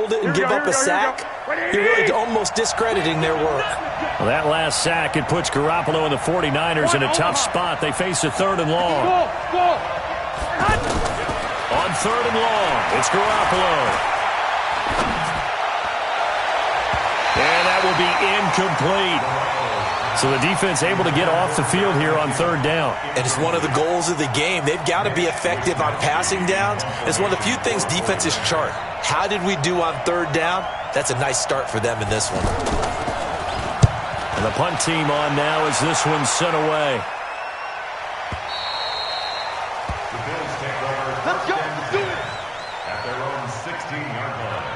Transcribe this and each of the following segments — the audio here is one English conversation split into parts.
hold it and give up a sack, you're really almost discrediting their work. Well, that last sack, it puts Garoppolo and the 49ers in a tough spot. They face a 3rd and long. On 3rd and long, it's Garoppolo. And that will be incomplete. So the defense able to get off the field here on 3rd down. And it's one of the goals of the game. They've got to be effective on passing downs. It's one of the few things defenses chart. How did we do on 3rd down? That's a nice start for them in this one. And the punt team on now as this one's sent away. The Bills take over. Let's go. Let's do it. At their own 16-yard line.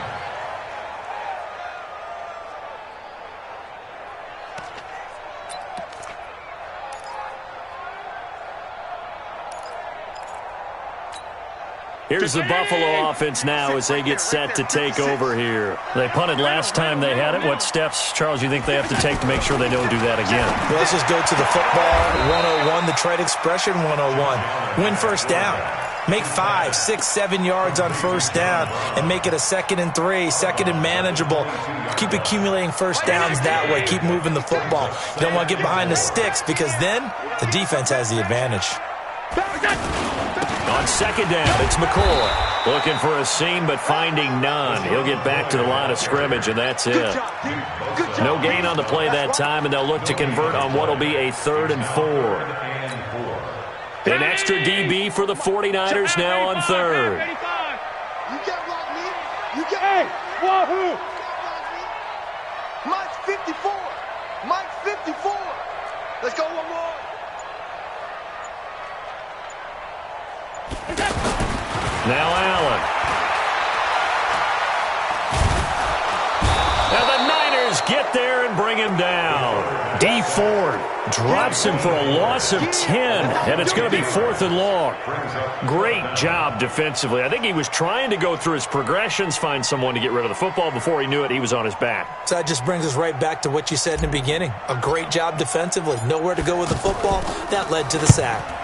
Here's the Buffalo offense now as they get set to take over here. They punted last time they had it. What steps, Charles, you think they have to take to make sure they don't do that again? Well, let's just go to the football 101, the trade expression 101. Win first down. Make 5, 6, 7 yards on first down and make it a 2nd and 3, 2nd and manageable. Keep accumulating first downs that way. Keep moving the football. You don't want to get behind the sticks because then the defense has the advantage. On 2nd down, it's McCoy. Looking for a seam, but finding none. He'll get back to the line of scrimmage, and that's it. No gain on the play that time, and they'll look to convert on what will be a 3rd and 4. An extra DB for the 49ers now on 3rd. You get what, man? You get... Hey, wahoo! Mike's 54. Mike's 54. Let's go one more. Now Allen. Now the Niners get there and bring him down. D Ford drops him for a loss of 10, and it's going to be 4th and long. Great job defensively. I think he was trying to go through his progressions, find someone to get rid of the football. Before he knew it, he was on his back. So that just brings us right back to what you said in the beginning. A great job defensively. Nowhere to go with the football. That led to the sack.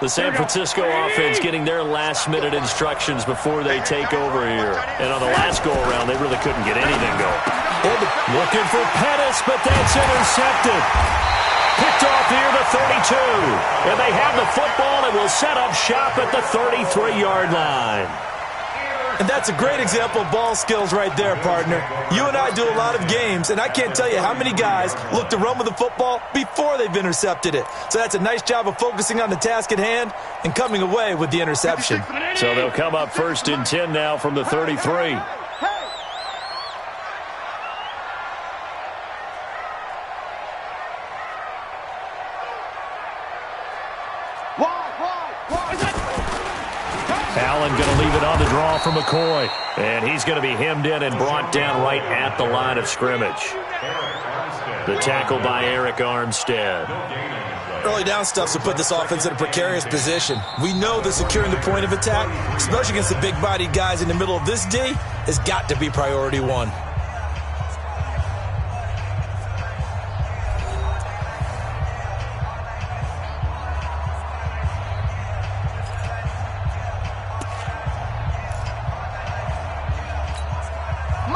The San Francisco offense getting their last-minute instructions before they take over here. And on the last go-around, they really couldn't get anything going. Looking for Pettis, but that's intercepted. Picked off near the 32. And they have the football and will set up shop at the 33-yard line. And that's a great example of ball skills right there, partner. You and I do a lot of games, and I can't tell you how many guys look to run with the football before they've intercepted it. So that's a nice job of focusing on the task at hand and coming away with the interception. So they'll come up 1st and 10 now from the 33. Allen going to leave it on the draw for McCoy. And he's going to be hemmed in and brought down right at the line of scrimmage. The tackle by Eric Armstead. Early down stuffs will put this offense in a precarious position. We know that securing the point of attack, especially against the big-bodied guys in the middle of this D, has got to be priority one.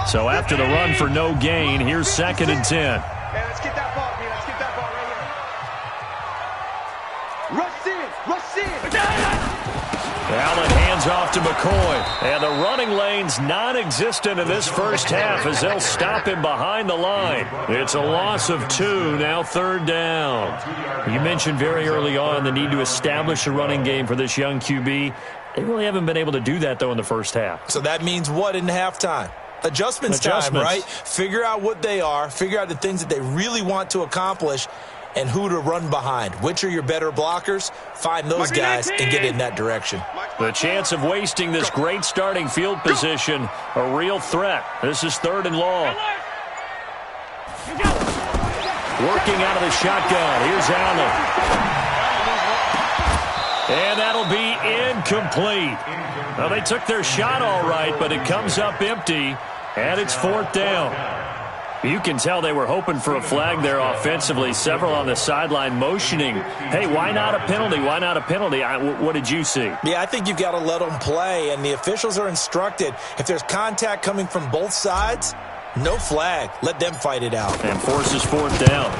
So after the run for no gain, here's 2nd and 10. Hey, let's get that ball, man. Let's get that ball right here. Rush in. Allen hands off to McCoy. And the running lane's non-existent in this first half as they'll stop him behind the line. It's a loss of 2, now 3rd down. You mentioned very early on the need to establish a running game for this young QB. They really haven't been able to do that, though, in the first half. So that means what in halftime? Adjustments time, right? Figure out what they are, figure out the things that they really want to accomplish, and who to run behind. Which are your better blockers? Find those guys and get in that direction. The chance of wasting this great starting field position, a real threat. This is 3rd and long. Working out of the shotgun. Here's Allen. And that'll be incomplete. Well, they took their shot all right, but it comes up empty, and it's 4th down. You can tell they were hoping for a flag there offensively. Several on the sideline motioning, hey, why not a penalty? Why not a penalty? What did you see? Yeah, I think you've got to let them play, and the officials are instructed. If there's contact coming from both sides, no flag. Let them fight it out. And forces 4th down.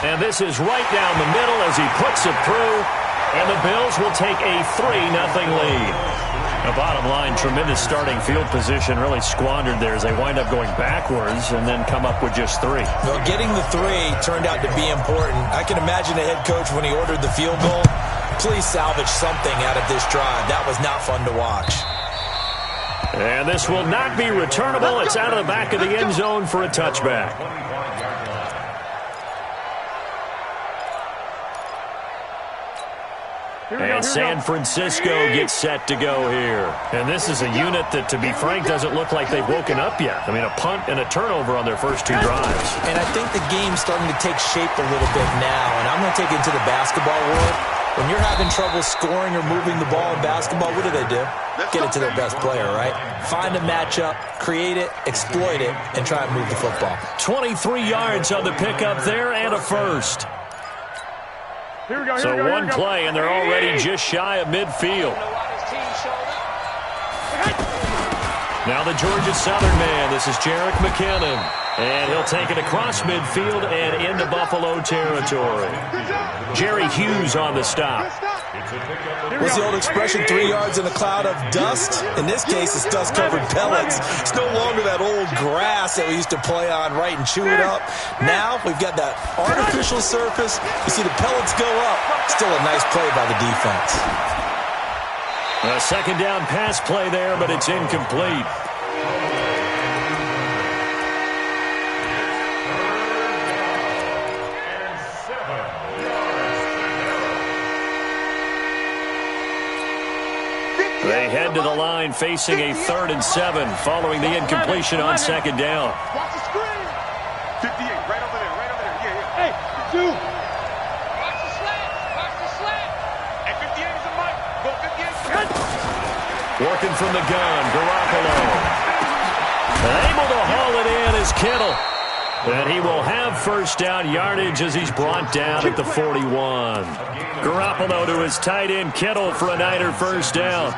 And this is right down the middle as he puts it through, and the Bills will take a 3-0 lead. The bottom line, tremendous starting field position, really squandered there as they wind up going backwards and then come up with just 3. Well, getting the 3 turned out to be important. I can imagine the head coach when he ordered the field goal. Please salvage something out of this drive. That was not fun to watch. And this will not be returnable. It's out of the back of the end zone for a touchback. And San Francisco gets set to go here. And this is a unit that, to be frank, doesn't look like they've woken up yet. I mean, a punt and a turnover on their first 2 drives. And I think the game's starting to take shape a little bit now. And I'm going to take it into the basketball world. When you're having trouble scoring or moving the ball in basketball, what do? Get it to their best player, right? Find a matchup, create it, exploit it, and try and move the football. 23 yards on the pickup there and a first. So one play, and they're already just shy of midfield. Now the Georgia Southern man. This is Jerick McKinnon. And he'll take it across midfield and into Buffalo territory. Jerry Hughes on the stop. What's the old expression, 3 yards in a cloud of dust? In this case, it's dust-covered pellets. It's no longer that old grass that we used to play on, right, and chew it up. Now we've got that artificial surface. You see the pellets go up. Still a nice play by the defense. A second down pass play there, but it's incomplete. They head to the line facing a 3rd and 7 following the incompletion on second down. Watch the screen. 58, right over there, right over there. Yeah. Hey, 2. Watch the slant. Watch the slant. And 58 is a mic. Go 58. Working from the gun, Garoppolo. Able to haul it in is Kittle. And he will have first down yardage as he's brought down at the 41. Garoppolo to his tight end Kittle for a Niner first down.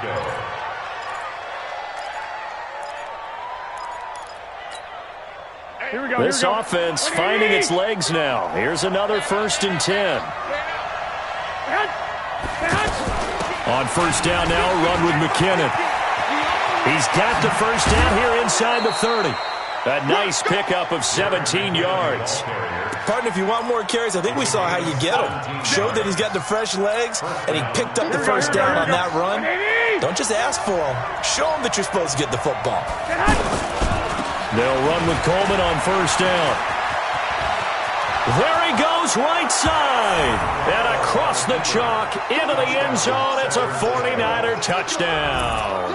This offense finding its legs now. Here's another 1st and 10. On first down now, run with McKinnon. He's got the first down here inside the 30. A nice pickup of 17 yards. Partner, if you want more carries, I think we saw how you get him. Showed that he's got the fresh legs, and he picked up the first down on that run. Don't just ask for him. Show him that you're supposed to get the football. They'll run with Coleman on first down. There he goes, right side. And across the chalk, into the end zone. It's a 49er touchdown.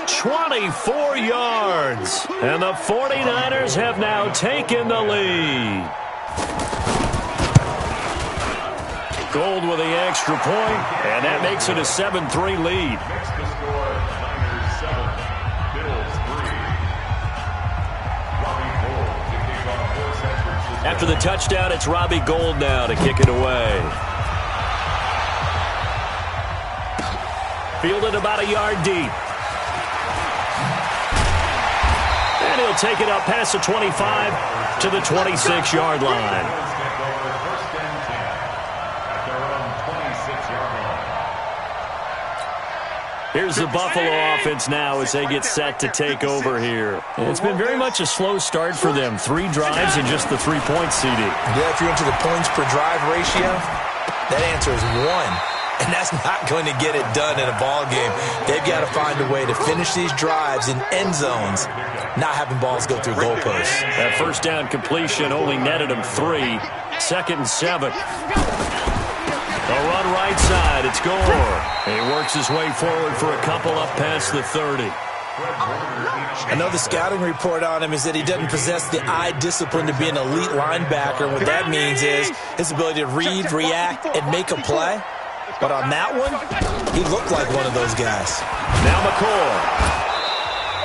24 yards. And the 49ers have now taken the lead. Gold with the extra point, and that makes it a 7-3 lead. Next to score, Niners 7, Bills 3. Robbie Gould to kick off for San Francisco. After the touchdown, it's Robbie Gould now to kick it away. Fielded about a yard deep. And he'll take it up past the 25 to the 26-yard line. Here's the Buffalo offense now as they get set to take over here. It's been very much a slow start for them. 3 drives and just the 3-point CD. Yeah, if you're into the points per drive ratio, that answer is 1. And that's not going to get it done in a ball game. They've got to find a way to finish these drives in end zones, not having balls go through goalposts. That first down completion only netted him 3. 2nd and 7. A run right side. It's Gore. He works his way forward for a couple up past the 30. I know the scouting report on him is that he doesn't possess the eye discipline to be an elite linebacker. What that means is his ability to read, react, and make a play. But on that one, he looked like one of those guys. Now McCoy.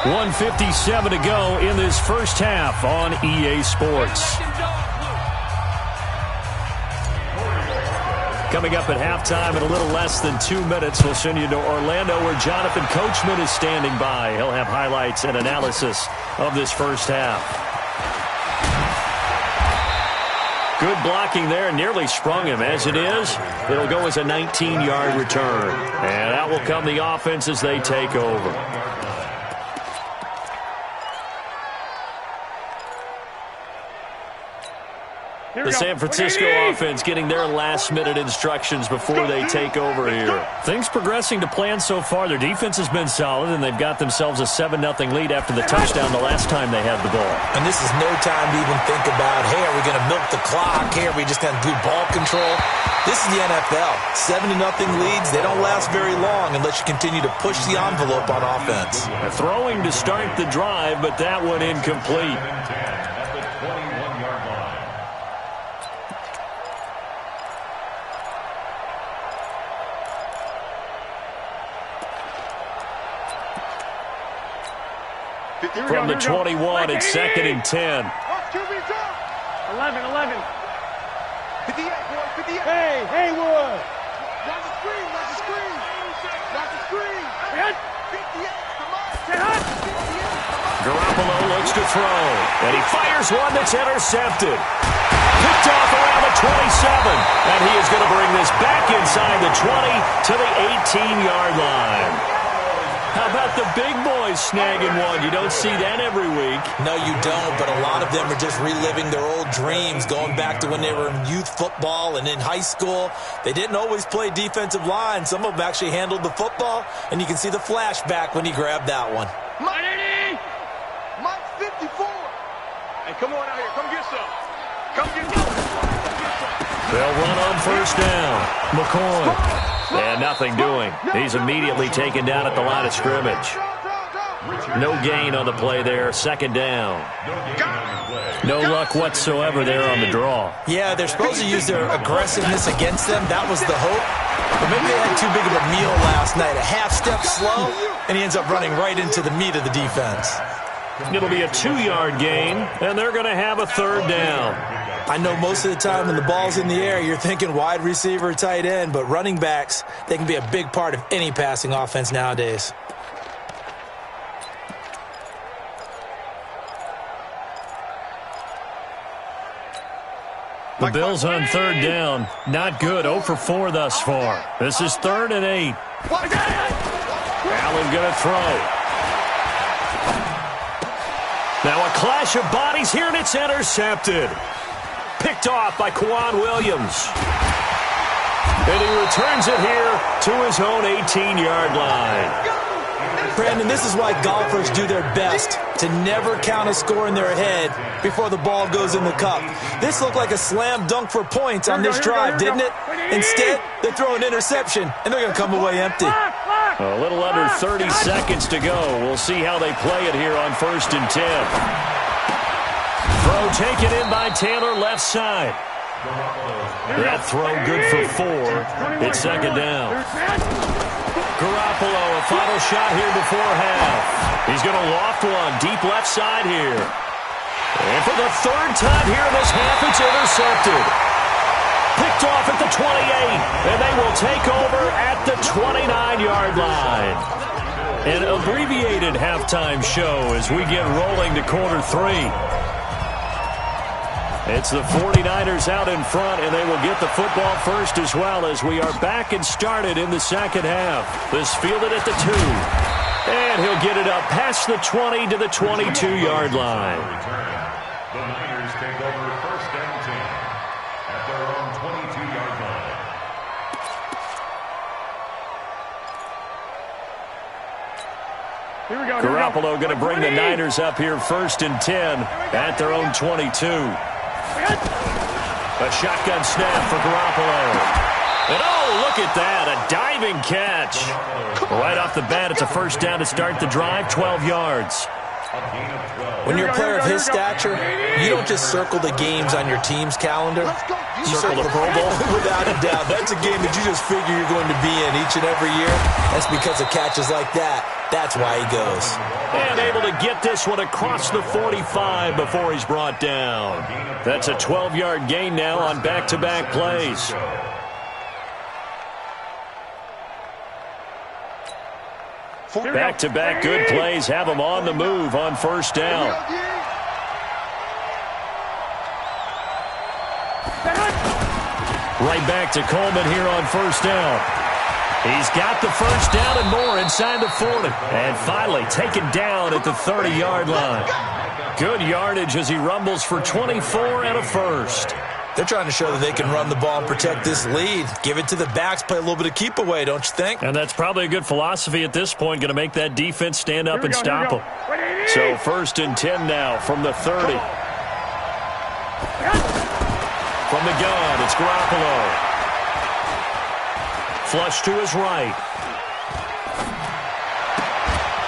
1:57 to go in this first half on EA Sports. Coming up at halftime in a little less than 2 minutes, we'll send you to Orlando where Jonathan Coachman is standing by. He'll have highlights and analysis of this first half. Good blocking there, nearly sprung him. As it is, it'll go as a 19-yard return. And that will come the offense as they take over. The San Francisco offense getting their last-minute instructions before they take over here. Things progressing to plan so far. Their defense has been solid, and they've got themselves a 7-0 lead after the touchdown the last time they had the ball. And this is no time to even think about, hey, are we going to milk the clock? Hey, are we just going to do ball control? This is the NFL. 7-0 leads, they don't last very long unless you continue to push the envelope on offense. Throwing to start the drive, but that one incomplete. From the 21, it's 2nd and 10. 11. 58, boy, 58. Hey, Haywood. Watch the screen, watch the screen. Watch the screen. 58, come on. Garoppolo looks to throw, and he fires one that's intercepted. Picked off around the 27, and he is going to bring this back inside the 20 to the 18-yard line. How about the big boys snagging one? You don't see that every week. No, you don't, but a lot of them are just reliving their old dreams, going back to when they were in youth football and in high school. They didn't always play defensive line. Some of them actually handled the football, and you can see the flashback when he grabbed that one. Mike 54. Hey, come on out here. Come get some. Come get some. They'll run on first down. McCoy. And nothing doing. He's immediately taken down at the line of scrimmage. No gain on the play there. 2nd down. No luck whatsoever there on the draw. Yeah, they're supposed to use their aggressiveness against them. That was the hope. But maybe they had too big of a meal last night. A half step slow, and he ends up running right into the meat of the defense. It'll be a 2-yard gain, and they're going to have a 3rd down. I know most of the time when the ball's in the air, you're thinking wide receiver, tight end, but running backs, they can be a big part of any passing offense nowadays. The Bills on 3rd down. Not good. 0 for 4 thus far. This is 3rd and 8. Allen going to throw. Now a clash of bodies here, and it's intercepted. Picked off by Quan Williams. And he returns it here to his own 18-yard line. Brandon, this is why golfers do their best to never count a score in their head before the ball goes in the cup. This looked like a slam dunk for points on this drive, didn't it? Instead, they throw an interception, and they're going to come away empty. A little under 30 seconds to go. We'll see how they play it here on 1st and 10. Throw taken in by Taylor, left side. That throw good for 4. It's 2nd down. Garoppolo, a final shot here before half. He's going to loft one deep left side here. And for the 3rd time here in this half, it's intercepted. Picked off at the 28, and they will take over at the 29-yard line. An abbreviated halftime show as we get rolling to quarter 3. It's the 49ers out in front, and they will get the football first as well as we are back and started in the 2nd half. This fielded at the 2. And he'll get it up past the 20 to the 22-yard line. The Niners take over 1st and 10 at their own 22-yard line. Here we go. Garoppolo going to bring the Niners up here 1st and 10 at their own 22. A shotgun snap for Garoppolo. And oh, look at that, a diving catch. Right off the bat, it's a 1st down to start the drive, 12 yards. When you're a player of his stature, you don't just circle the games on your team's calendar. You circle the Pro Bowl. Without a doubt. That's a game that you just figure you're going to be in each and every year. That's because of catches like that. That's why he goes. And able to get this one across the 45 before he's brought down. That's a 12-yard gain now on back-to-back plays. Back-to-back good plays have him on the move on first down. Right back to Coleman here on first down. He's got the first down and more inside the 40. And finally taken down at the 30-yard line. Good yardage as he rumbles for 24 and a first. They're trying to show that they can run the ball and protect this lead. Give it to the backs, play a little bit of keep away, don't you think? And that's probably a good philosophy at this point, going to make that defense stand up and stop them. So first and 10 now from the 30. From the gun, it's Garoppolo. Flush to his right.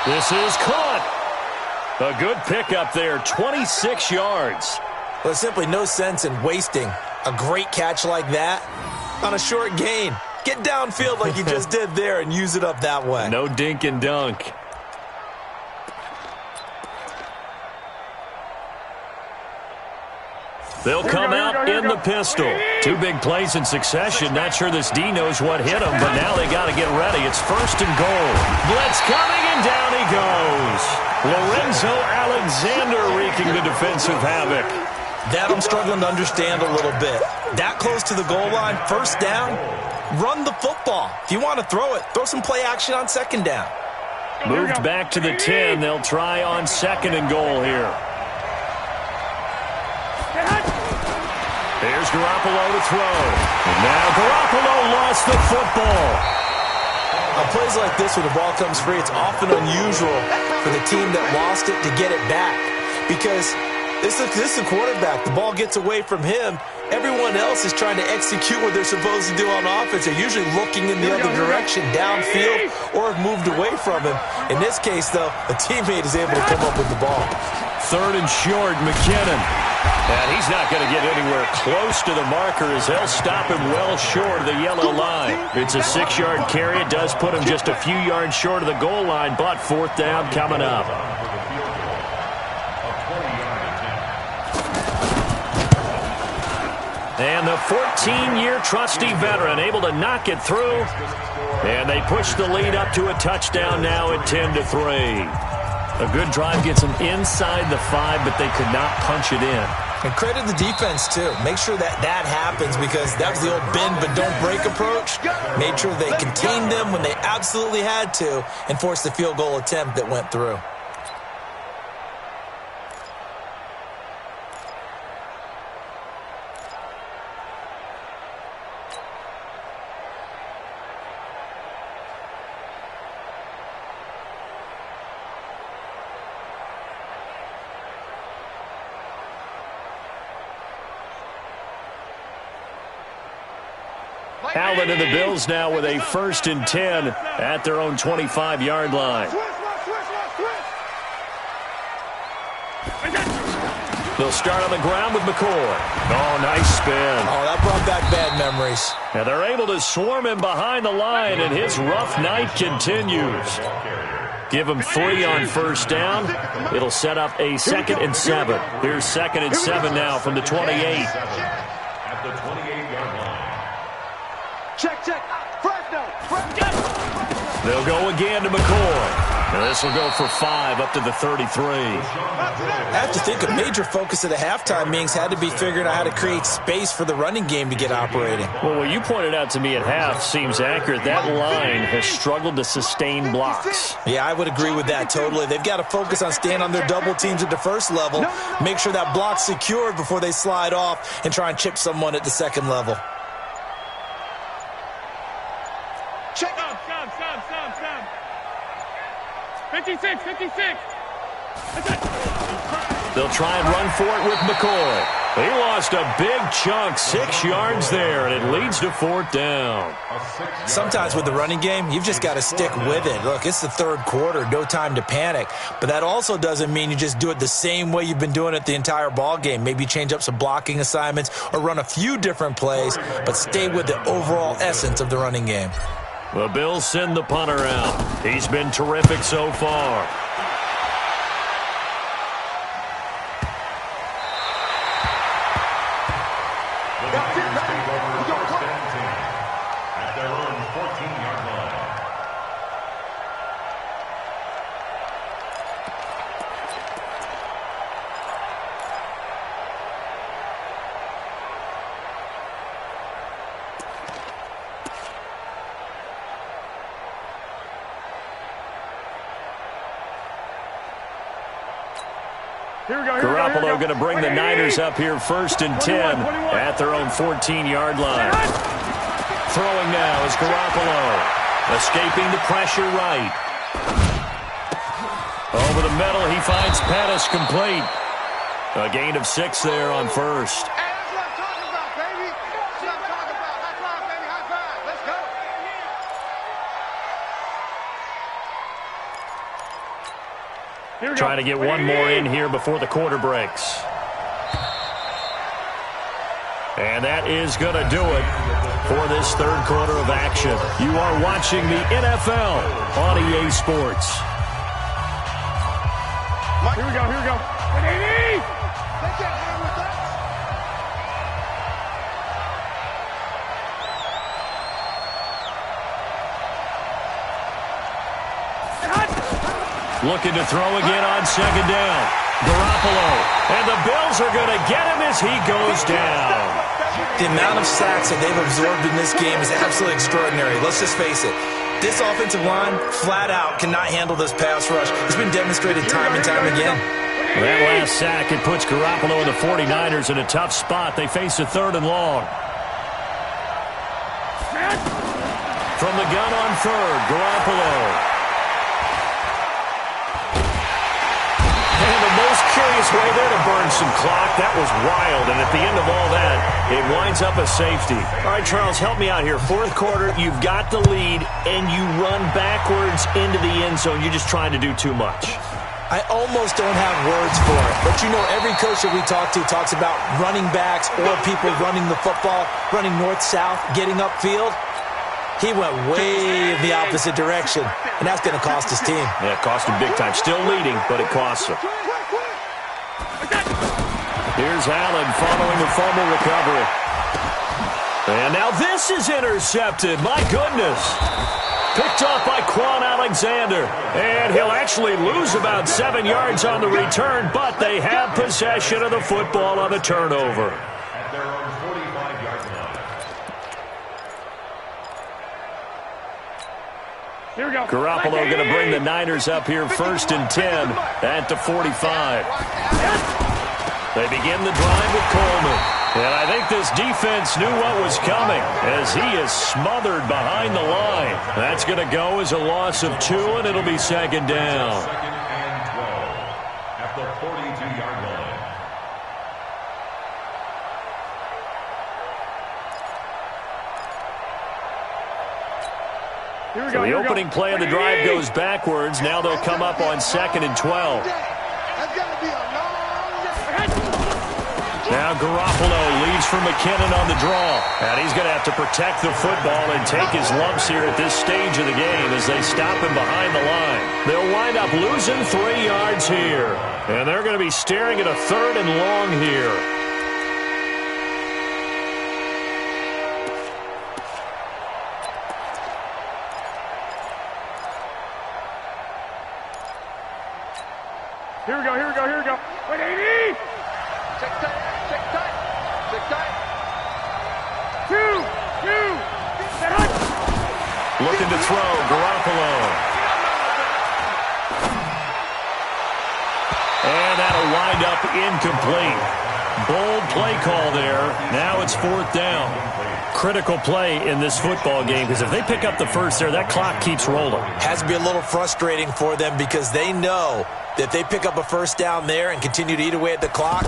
This is caught. A good pickup there, 26 yards. Well, there's simply no sense in wasting a great catch like that on a short gain. Get downfield like you just did there and use it up that way. No dink and dunk. They'll come out in the pistol. Two big plays in succession. Not sure this D knows what hit him, but now they got to get ready. It's first and goal. Blitz coming, and down he goes. Lorenzo Alexander wreaking the defensive havoc. That I'm struggling to understand a little bit. That close to the goal line, first down, run the football. If you want to throw it, throw some play action on second down. Moved back to the 10. They'll try on second and goal here. There's Garoppolo to throw. And now Garoppolo lost the football. On plays like this, when the ball comes free, it's often unusual for the team that lost it to get it back. Because this is the quarterback. The ball gets away from him. Everyone else is trying to execute what they're supposed to do on offense. They're usually looking in the other direction, downfield, or have moved away from him. In this case, though, a teammate is able to come up with the ball. Third and short, McKinnon. And he's not going to get anywhere close to the marker as they'll stop him well short of the yellow line. It's a 6-yard carry. It does put him just a few yards short of the goal line, but fourth down coming up. And the 14-year trusty veteran able to knock it through. And they push the lead up to a touchdown now at 10-3. A good drive gets them inside the 5, but they could not punch it in. And credit the defense, too. Make sure that happens because that was the old bend but don't break approach. Made sure they contained them when they absolutely had to and forced the field goal attempt that went through. Allen and the Bills now with a first and 10 at their own 25-yard line. They'll start on the ground with McCoy. Oh, nice spin. Oh, that brought back bad memories. And they're able to swarm him behind the line, and his rough night continues. Give him 3 on first down. It'll set up a 2nd and 7. Here's 2nd and 7 now from the 28. At the 28-yard line. Check. They'll go again to McCoy. And this will go for 5 up to the 33. I have to think a major focus of the halftime meetings had to be figuring out how to create space for the running game to get operating. Well, what you pointed out to me at half seems accurate. That line has struggled to sustain blocks. Yeah, I would agree with that totally. They've got to focus on staying on their double teams at the first level, make sure that block's secured before they slide off and try and chip someone at the second level. Check. 56. They'll try and run for it with McCoy. He lost a big chunk, 6 yards there, and it leads to 4th down. Sometimes with the running game, you've just got to stick with it. Look, it's the 3rd quarter, no time to panic. But that also doesn't mean you just do it the same way you've been doing it the entire ball game. Maybe change up some blocking assignments or run a few different plays, but stay with the overall essence of the running game. The Bills send the punter out. He's been terrific so far. Garoppolo going to bring the Niners up here 1st and 10 at their own 14-yard line. Throwing now is Garoppolo. Escaping the pressure right. Over the middle, he finds Pettis complete. A gain of 6 there on 1st. Trying to get one more in here before the quarter breaks. And that is going to do it for this 3rd quarter of action. You are watching the NFL on EA Sports. Here we go, here we go. Take that hand with us. Looking to throw again on 2nd down. Garoppolo. And the Bills are going to get him as he goes down. The amount of sacks that they've absorbed in this game is absolutely extraordinary. Let's just face it. This offensive line, flat out, cannot handle this pass rush. It's been demonstrated time and time again. That last sack, it puts Garoppolo and the 49ers in a tough spot. They face a 3rd and long. From the gun on 3rd, Garoppolo. Curious way there to burn some clock. That was wild, and at the end of all that, it winds up a safety. All right, Charles, help me out here. 4th quarter, you've got the lead, and you run backwards into the end zone. You're just trying to do too much. I almost don't have words for it, but you know every coach that we talk to talks about running backs or people running the football, running north-south, getting upfield. He went way in the opposite direction, and that's going to cost his team. Yeah, it cost him big time. Still leading, but it costs him. Here's Allen following the fumble recovery. And now this is intercepted. My goodness. Picked off by Quan Alexander. And he'll actually lose about 7 yards on the return, but they have possession of the football on the turnover. At their own 45-yard line. Here we go. Garoppolo going to bring the Niners up here 1st and 10 at the 45. They begin the drive with Coleman. And I think this defense knew what was coming as he is smothered behind the line. That's going to go as a loss of 2, and it'll be 2nd down. 2nd and 12 at the 42-yard line. Here we So go. the opening play of the drive goes backwards. Now they'll come up on 2nd and 12. Now Garoppolo leads for McKinnon on the draw. And he's going to have to protect the football and take his lumps here at this stage of the game as they stop him behind the line. They'll wind up losing 3 yards here. And they're going to be staring at a 3rd and long here. Here we go, here we go, here we go. Wait, 80! Check tight, check tight, check tight. 2, 2, Looking to throw, Garoppolo. And that'll wind up incomplete. Bold play call there. Now it's 4th down. critical play in this football game because if they pick up the first there, that clock keeps rolling. Has to be a little frustrating for them because they know that if they pick up a first down there and continue to eat away at the clock,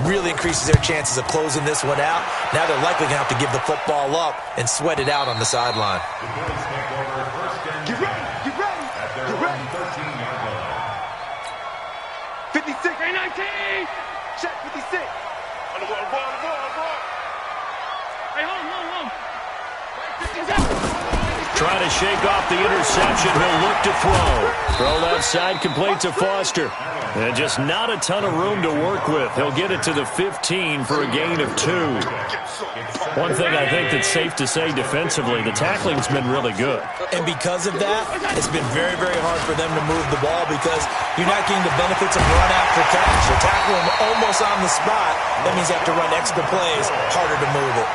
really increases their chances of closing this one out. Now they're likely going to have to give the football up and sweat it out on the sideline. Get ready, get ready, get ready. 56, 19. Check 56. On the ball. Hey, home. Trying to shake off the interception. He'll look to throw. Throw left side, complete to Foster. And just not a ton of room to work with. He'll get it to the 15 for a gain of 2. One thing I think that's safe to say defensively, the tackling's been really good. And because of that, it's been very, very hard for them to move the ball because you're not getting the benefits of run after catch. You're tackling almost on the spot. That means you have to run extra plays, harder to move it.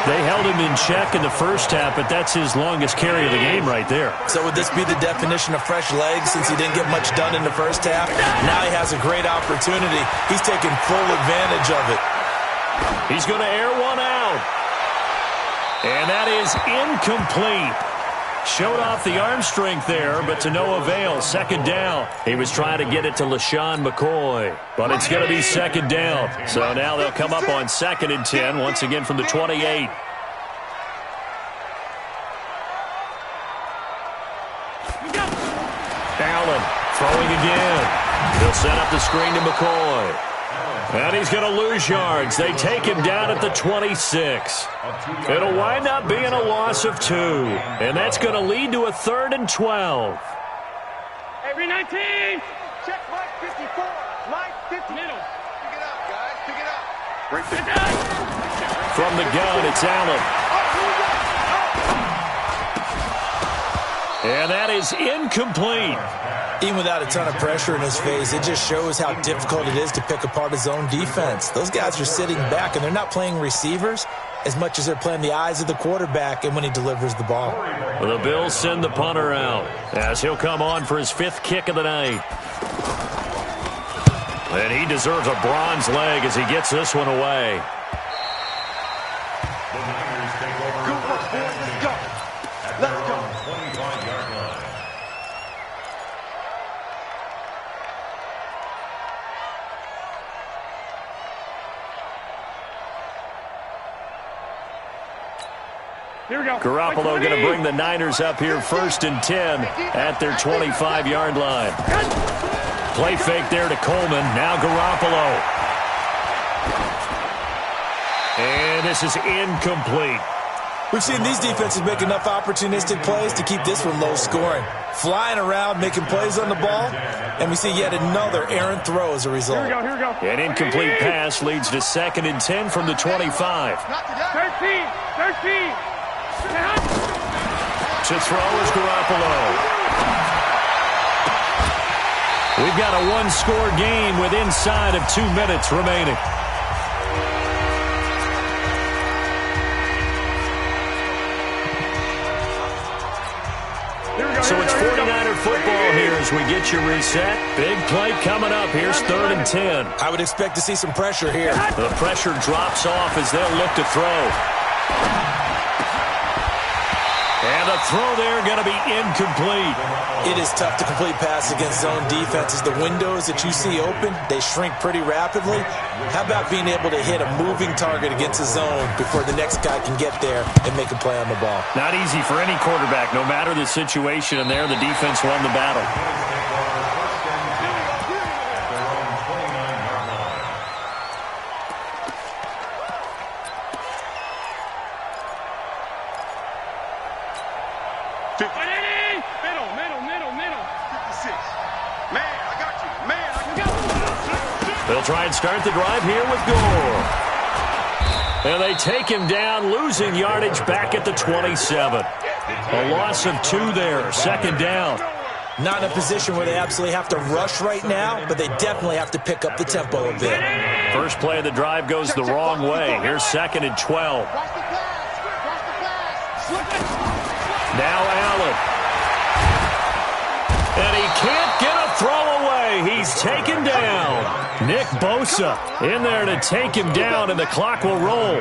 They held him in check in the first half, but that's his longest carry of the game right there. So would this be the definition of fresh legs since he didn't get much done in the first half? Now he has a great opportunity. He's taking full advantage of it. He's going to air one out. And that is incomplete. Showed off the arm strength there, but to no avail. Second down. He was trying to get it to LaShawn McCoy, but it's going to be second down. So now they'll come up on 2nd and 10, once again from the 28. Allen throwing again. They'll set up the screen to McCoy. And he's going to lose yards. They take him down at the 26. It'll wind up being a loss of 2. And that's going to lead to a 3rd and 12. Every 19. Check Mike 54. Mike 50. Middle. Pick it up, guys. Pick it up. Break it down. From the gun, it's Allen. And that is incomplete. Even without a ton of pressure in his face, it just shows how difficult it is to pick apart his own defense. Those guys are sitting back, and they're not playing receivers as much as they're playing the eyes of the quarterback and when he delivers the ball. The Bills send the punter out as he'll come on for his 5th kick of the night. And he deserves a bronze leg as he gets this one away. Good work, boys. Let's go. Let's go. 25-yard line. Here we go. Garoppolo going to bring the Niners up here 1st and 10 at their 25-yard line. Play fake there to Coleman. Now Garoppolo. And this is incomplete. We've seen these defenses make enough opportunistic plays to keep this one low scoring. Flying around, making plays on the ball, and we see yet another errant throw as a result. Here we go. An incomplete pass leads to 2nd and 10 from the 25. 13. To throw is Garoppolo. We've got a one-score game with inside of 2 minutes remaining. So it's 49er football here as we get you reset. Big play coming up. Here's 3rd and 10. I would expect to see some pressure here. The pressure drops off as they'll look to throw. And the throw there going to be incomplete. It is tough to complete passes against zone defenses. The windows that you see open, they shrink pretty rapidly. How about being able to hit a moving target against a zone before the next guy can get there and make a play on the ball? Not easy for any quarterback, no matter the situation, and there the defense won the battle. They'll try and start the drive here with Gore. And they take him down, losing yardage back at the 27. A loss of 2 there, 2nd down. Not in a position where they absolutely have to rush right now, but they definitely have to pick up the tempo a bit. First play of the drive goes the wrong way. Here's 2nd and 12. Now Allen. And he can't get a throw away. He's taken down. Nick Bosa in there to take him down, and the clock will roll.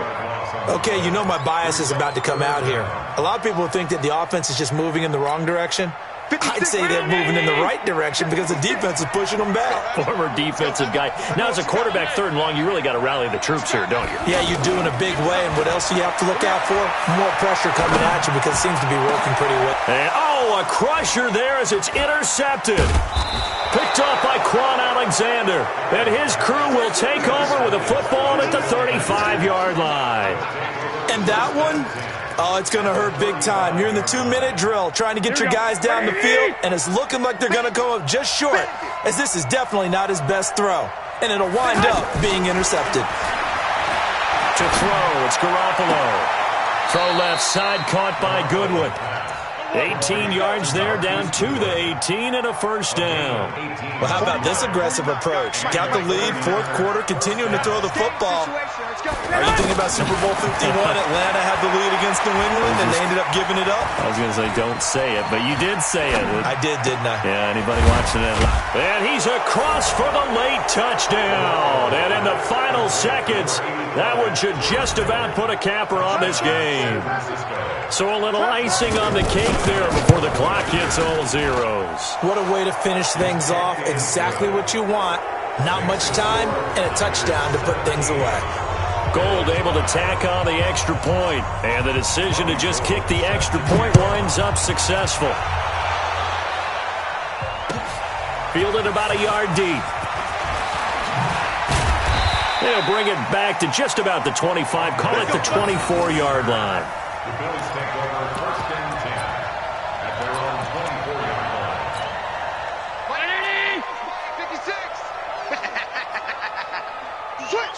Okay, you know my bias is about to come out here. A lot of people think that the offense is just moving in the wrong direction. I'd say they're moving in the right direction because the defense is pushing them back. Former defensive guy. Now, as a quarterback, 3rd and long, you really got to rally the troops here, don't you? Yeah, you do in a big way. And what else do you have to look out for? More pressure coming at you because it seems to be working pretty well. And, a crusher there as it's intercepted. Picked up by Quan Alexander. And his crew will take over with a football at the 35-yard line. And that one? Oh, it's going to hurt big time. You're in the 2-minute drill trying to get your guys down the field, and it's looking like they're going to come up just short, as this is definitely not his best throw. And it'll wind up being intercepted. To throw, it's Garoppolo. Throw left side, caught by Goodwin. 18 yards there, down to the 18 and a first down. Well, how about this aggressive approach? Got the lead, 4th quarter, continuing to throw the football. Are you thinking about Super Bowl 51? Atlanta had the lead against New England, and they ended up giving it up? I was going to say, don't say it, but you did say it. I did, didn't I? Yeah, anybody watching it? And he's across for the late touchdown. And in the final seconds, that one should just about put a capper on this game. So a little icing on the cake there before the clock hits all zeros. What a way to finish things off. Exactly what you want. Not much time and a touchdown to put things away. Gold able to tack on the extra point, and the decision to just kick the extra point winds up successful. Fielded about a yard deep. They'll bring it back to just about the 25, call it the 24-yard line. The Bills take over 1st and 10 at their own 24-yard line. 56.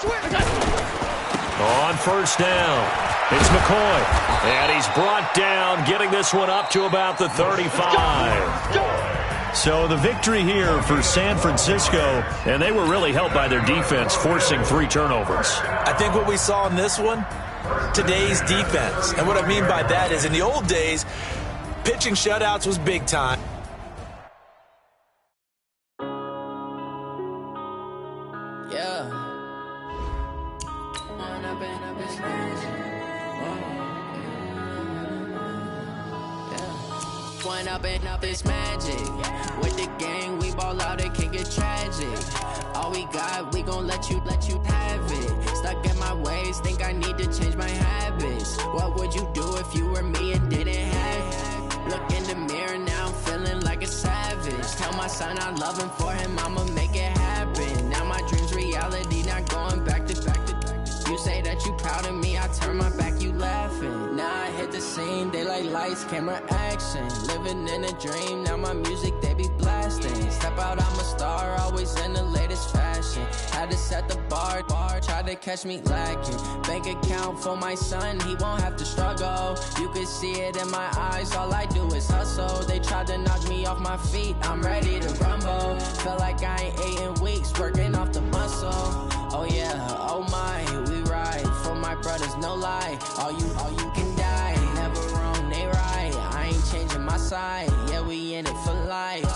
Switch. On 1st down, it's McCoy. And he's brought down, getting this one up to about the 35. So the victory here for San Francisco, and they were really helped by their defense, forcing 3 turnovers. I think what we saw in this one, today's defense. And what I mean by that is in the old days, pitching shutouts was big time. Yeah. Up is magic. With the gang, we ball out, it can get tragic. All we got, we gon' let you have it. Stuck in my ways, think I need to change my habits. What would you do if you were me and didn't have it? Look in the mirror, now I'm feeling like a savage. Tell my son I love him, for him I'ma make it happen. Now my dream's reality, not going back to back to back. You say that you proud of me, I turn my back, you laughing. Now I hit the scene, they like lights, camera, action. Living in a dream, now my music, they be blasting. Step out, I'm a star, always in the latest fashion. Had to set the bar, try to catch me lacking. Bank account for my son, he won't have to struggle. You can see it in my eyes, all I do is hustle. They tried to knock me off my feet, I'm ready to rumble. Feel like I ain't ate in weeks, working off the muscle. Oh yeah, oh my, we ride for my brothers, no lie. All you can die, never wrong, they right. I ain't changing my side, yeah, we in it for life.